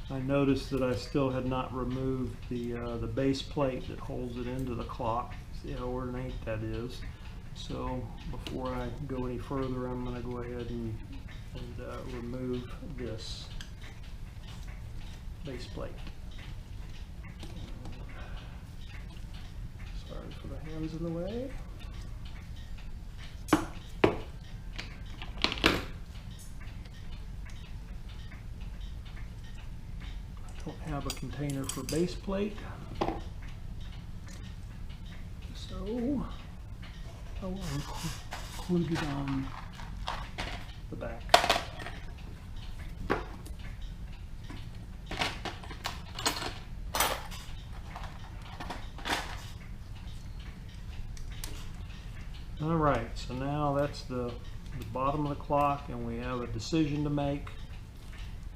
I noticed that I still had not removed the base plate that holds it into the clock. See how ornate that is. So before I go any further, I'm going to go ahead and remove this base plate. Sorry for the hands in the way. I don't have a container for base plate, so I will include it on the back. All right, so now that's the bottom of the clock, and we have a decision to make,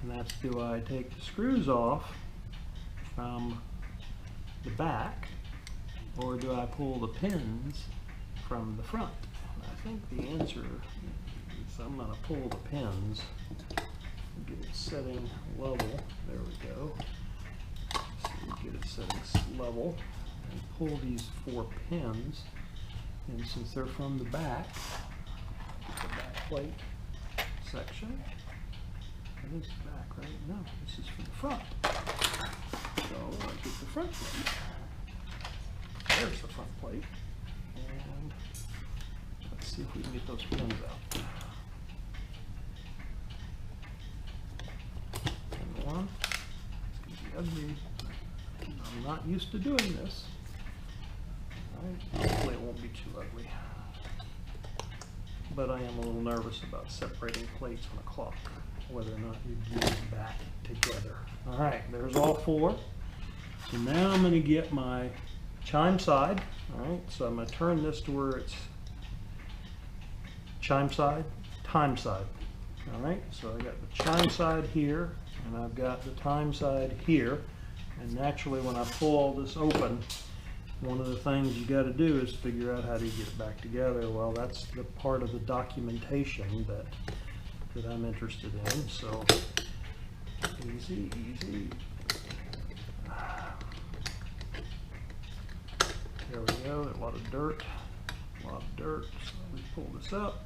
and that's, do I take the screws off from the back, or do I pull the pins from the front? And I think the answer is I'm going to pull the pins, get it setting level. There we go. So get it setting level, and pull these 4 pins. And since they're from the back, the back plate section. That is the back, right? No, this is from the front. So I get the front plate. There's the front plate. And let's see if we can get those pins out. And one, it's going to be ugly. I'm not used to doing this. Hopefully it won't be too ugly. But I am a little nervous about separating plates on a clock, whether or not you glue them back together. Alright, there's all 4. So now I'm going to get my chime side. Alright, so I'm going to turn this to where it's chime side, time side. Alright, so I got the chime side here, and I've got the time side here. And naturally when I pull all this open, one of the things you got to do is figure out how to get it back together. Well, that's the part of the documentation that I'm interested in. So easy, easy. There we go. A lot of dirt. So we pull this up,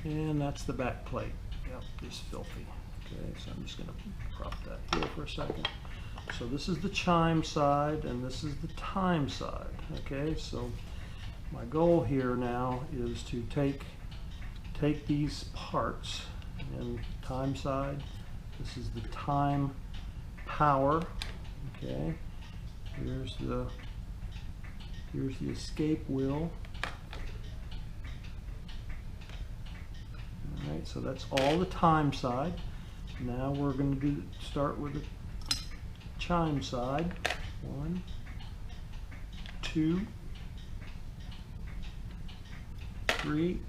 and that's the back plate. Yep, it's filthy. Okay, so I'm just going to prop that here for a second. So this is the chime side, and this is the time side. Okay, so my goal here now is to take these parts, and time side, this is the time power. Okay, here's the escape wheel. All right, so that's all the time side. Now we're going to start with the chime side. 1, 2, 3,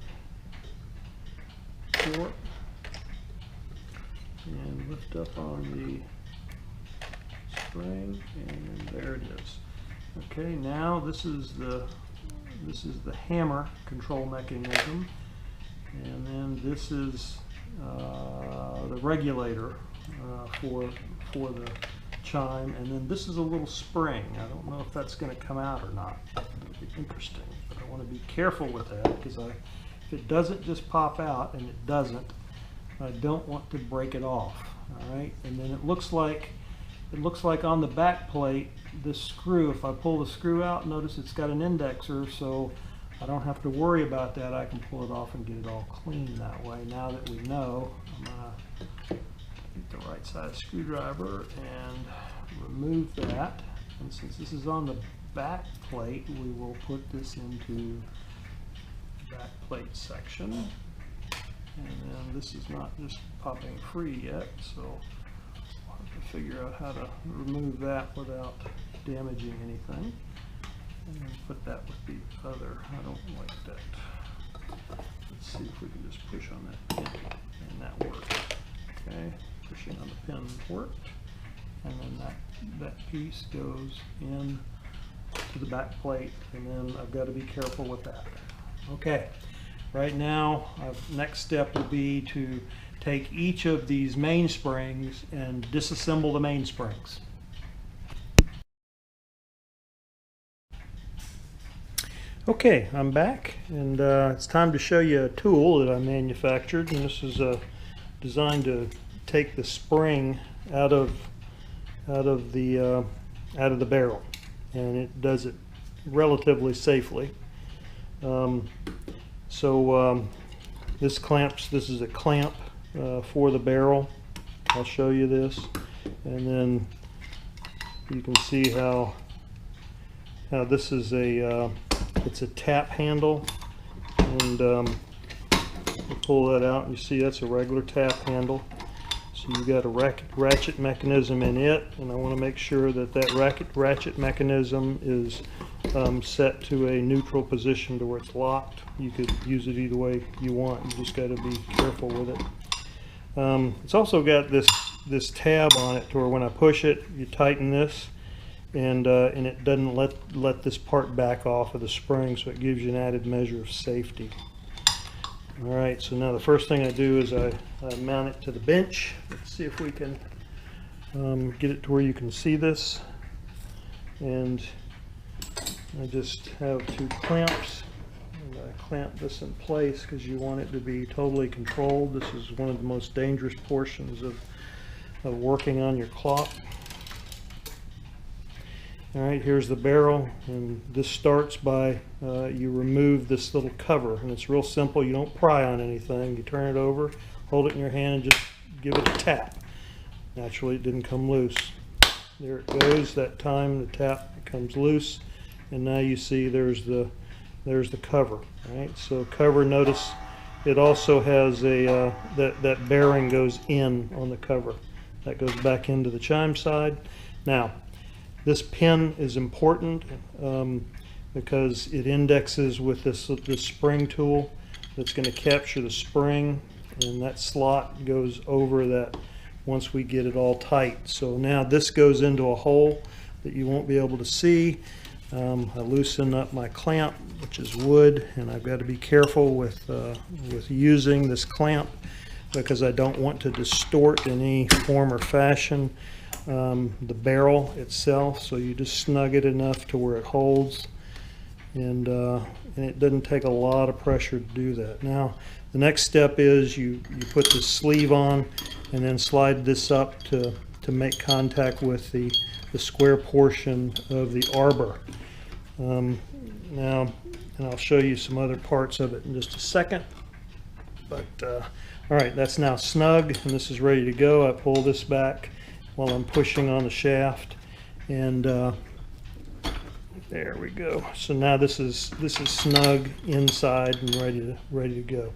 4, and lift up on the spring, and there it is. Okay, now this is the hammer control mechanism, and then this is the regulator for the chime, and then this is a little spring. I don't know if that's going to come out or not. It'll be interesting, but I want to be careful with that, because if it doesn't just pop out, and it doesn't, I don't want to break it off. All right, and then it looks like on the back plate, this screw, if I pull the screw out, notice it's got an indexer, so I don't have to worry about that. I can pull it off and get it all clean that way. Now that we know, I'm going to get the right size screwdriver and remove that. And since this is on the back plate, we will put this into the back plate section. And then this is not just popping free yet, so I'll have to figure out how to remove that without damaging anything. And then put that with the other. I don't like that. Let's see if we can just push on that pin, and that worked. Okay, pushing on the pin worked, and then that piece goes in to the back plate, and then I've got to be careful with that. Okay, right now, next step will be to take each of these mainsprings and disassemble the mainsprings. Okay, I'm back, and it's time to show you a tool that I manufactured, and this is designed to take the spring out of the barrel, and it does it relatively safely. This is a clamp for the barrel. I'll show you this, and then you can see how this is it's a tap handle, and you pull that out and you see that's a regular tap handle. So you've got a ratchet mechanism in it, and I want to make sure that ratchet mechanism is set to a neutral position to where it's locked. You could use it either way you want. You just got to be careful with it. It's also got this tab on it to where when I push it, you tighten this, and it doesn't let this part back off of the spring, so it gives you an added measure of safety. All right, so now the first thing I do is I mount it to the bench. Let's see if we can get it to where you can see this. And I just have two clamps, and I clamp this in place because you want it to be totally controlled. This is one of the most dangerous portions of working on your clock. All right, here's the barrel, and this starts by you remove this little cover, and it's real simple. You don't pry on anything. You turn it over, hold it in your hand, and just give it a tap. Naturally, it didn't come loose. There it goes. That time the tap comes loose, and now you see there's the cover. All right, so cover. Notice it also has a that bearing goes in on the cover. That goes back into the chime side. Now, this pin is important because it indexes with this spring tool that's going to capture the spring, and that slot goes over that once we get it all tight. So now this goes into a hole that you won't be able to see. I loosen up my clamp, which is wood, and I've got to be careful with using this clamp because I don't want to distort in any form or fashion the barrel itself. So you just snug it enough to where it holds, and it doesn't take a lot of pressure to do that. Now the next step is you put the sleeve on and then slide this up to make contact with the square portion of the arbor. Now, and I'll show you some other parts of it in just a second, but all right, that's now snug, and this is ready to go. I pull this back while I'm pushing on the shaft, and there we go. So now this is snug inside and ready to go.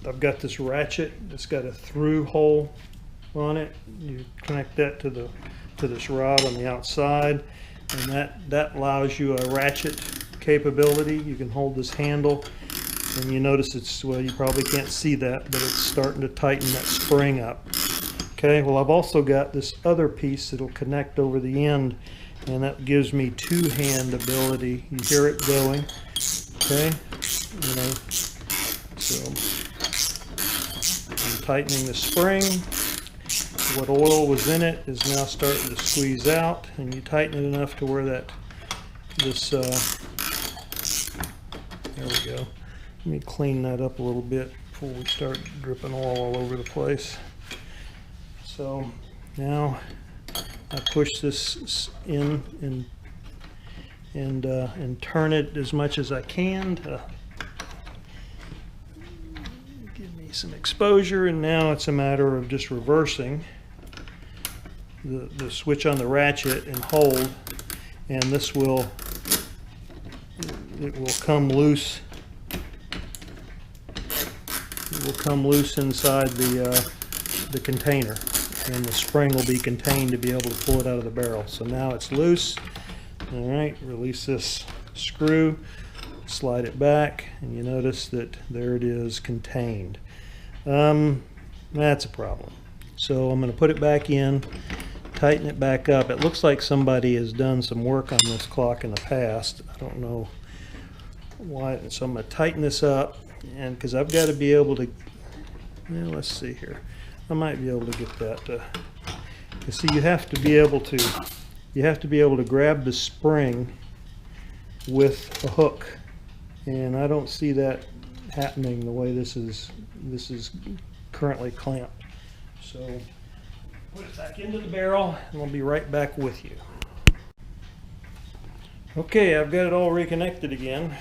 I've got this ratchet. It's got a through hole on it. You connect that to this rod on the outside, and that allows you a ratchet capability. You can hold this handle, and you notice it's, well, you probably can't see that, but it's starting to tighten that spring up. Okay, well, I've also got this other piece that'll connect over the end, and that gives me two-hand ability. You hear it going, okay? You know, so I'm tightening the spring. What oil was in it is now starting to squeeze out, and you tighten it enough to where there we go. Let me clean that up a little bit before we start dripping oil all over the place. So now I push this in and turn it as much as I can to give me some exposure, and now it's a matter of just reversing the switch on the ratchet and hold, and it will come loose. It will come loose inside the container, and the spring will be contained to be able to pull it out of the barrel. So now it's loose. All right, release this screw, slide it back, and you notice that there it is, contained. That's a problem. So I'm going to put it back in, tighten it back up. It looks like somebody has done some work on this clock in the past. I don't know why. So I'm going to tighten this up, and because I've got to be able to Well, let's see here. I might be able to get that. You see, you have to be able to grab the spring with a hook, and I don't see that happening the way this is currently clamped. So put it back into the barrel, and I'll be right back with you. Okay, I've got it all reconnected again,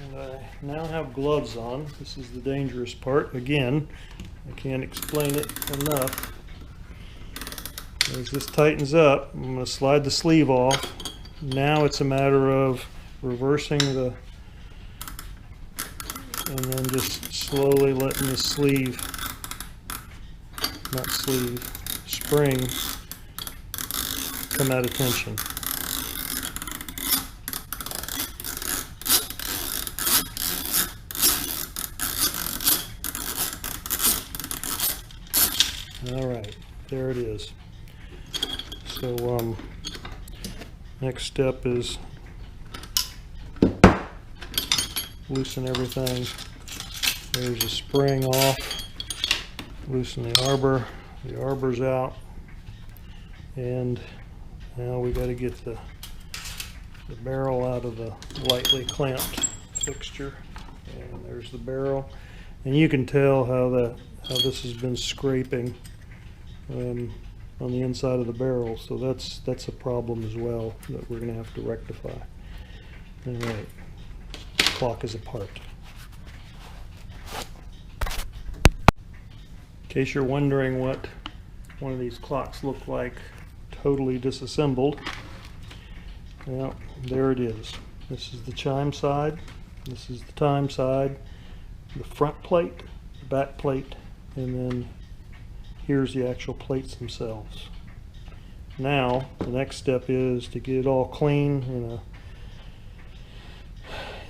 and I now have gloves on. This is the dangerous part. Again, I can't explain it enough. As this tightens up, I'm going to slide the sleeve off. Now it's a matter of reversing the, and then just slowly letting the sleeve, not sleeve, spring come out of tension. All right, there it is. So next step is loosen everything. There's a spring off. Loosen the arbor. The arbor's out. And now we got to get the barrel out of the lightly clamped fixture. And there's the barrel. And you can tell how this has been scraping on the inside of the barrel, so that's a problem as well that we're going to have to rectify. All right, clock is apart. In case you're wondering what one of these clocks look like totally disassembled, well, there it is. This is the chime side, this is the time side, the front plate, the back plate, and then here's the actual plates themselves. Now the next step is to get it all clean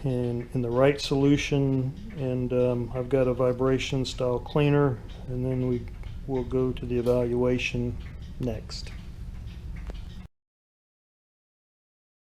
in the right solution, and I've got a vibration style cleaner, and then we will go to the evaluation next.